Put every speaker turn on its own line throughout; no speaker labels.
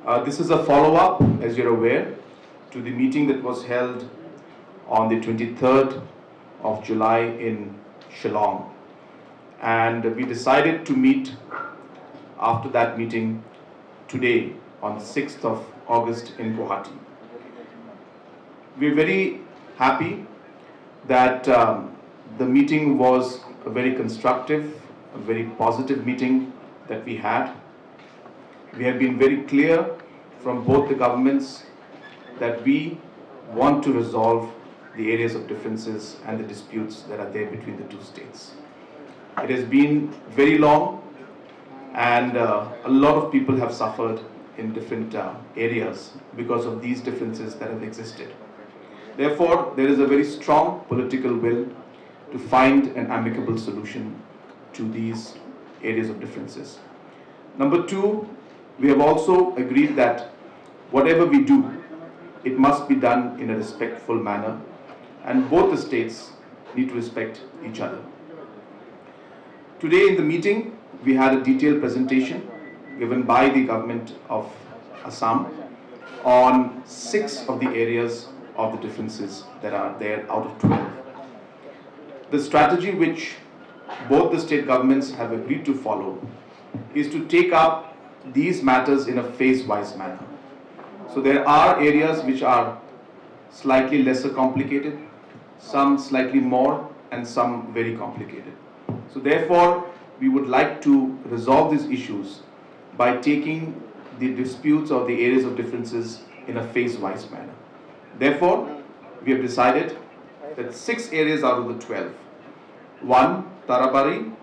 This is a follow-up, as you're aware, to the meeting that was held on the 23rd of July in Shillong. And we decided to meet after that meeting today on 6th of August in Guwahati. We're very happy that the meeting was a very constructive, a very positive meeting that we had. We have been very clear from both the governments that we want to resolve the areas of differences and the disputes that are there between the two states. It has been very long, and a lot of people have suffered in different areas because of these differences that have existed. Therefore, there is a very strong political will to find an amicable solution to these areas of differences. Number two, we have also agreed that whatever we do, it must be done in a respectful manner, and both the states need to respect each other. Today in the meeting, we had a detailed presentation given by the government of Assam on 6 of the areas of the differences that are there out of 12. The strategy which both the state governments have agreed to follow is to take up these matters in a phase-wise manner. So there are areas which are slightly lesser complicated, some slightly more, and some very complicated. So therefore, we would like to resolve these issues by taking the disputes or the areas of differences in a phase-wise manner. Therefore, we have decided that 6 areas out of the 12. 1. Tarabari,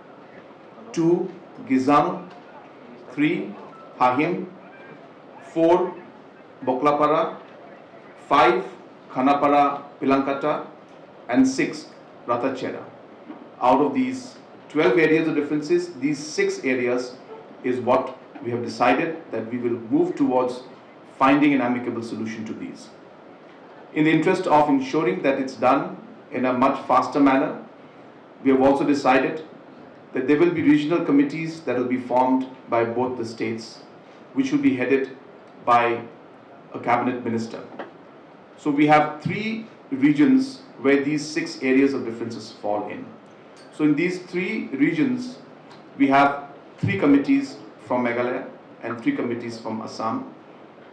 2. Gizang, 3. Hahim, 4. Boklapara, 5. Khanapara Pilankata, and 6. Ratachera. Out of these 12 areas of differences, these 6 areas is what we have decided that we will move towards finding an amicable solution to these. In the interest of ensuring that it's done in a much faster manner, we have also decided that there will be regional committees that will be formed by both the states, which will be headed by a cabinet minister. So we have 3 regions where these 6 areas of differences fall in. So in these 3 regions, we have 3 committees from Meghalaya and 3 committees from Assam,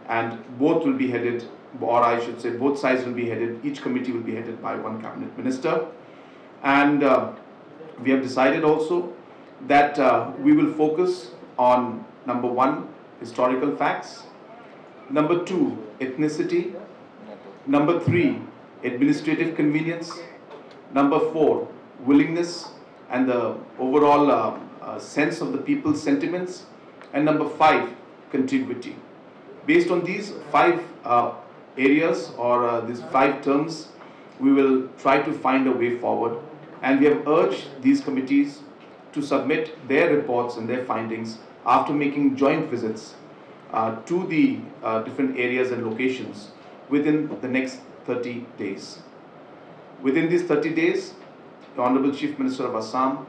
and both will be headed, or I should say both sides will be headed, each committee will be headed by one cabinet minister. And we have decided also that we will focus on number 1, historical facts, number 2, ethnicity, number 3, administrative convenience, number 4, willingness and the overall sense of the people's sentiments, and number 5, contiguity. Based on these 5 areas or these 5 terms, we will try to find a way forward, and we have urged these committees to submit their reports and their findings after making joint visits to the different areas and locations within the next 30 days. Within these 30 days, the Honorable Chief Minister of Assam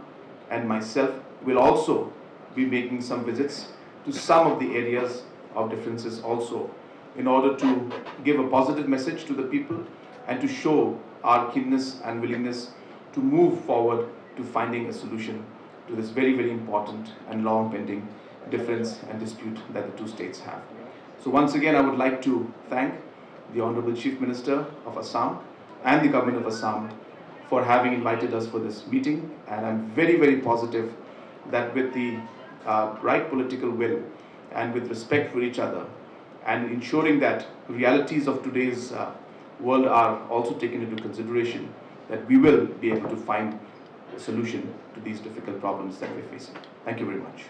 and myself will also be making some visits to some of the areas of differences also, in order to give a positive message to the people and to show our keenness and willingness to move forward to finding a solution to this very, very important and long pending difference and dispute that the two states have. So once again, I would like to thank the Honorable Chief Minister of Assam and the Government of Assam for having invited us for this meeting, and I'm very, very positive that with the right political will and with respect for each other and ensuring that realities of today's world are also taken into consideration, that we will be able to find a solution to these difficult problems that we're facing. Thank you very much.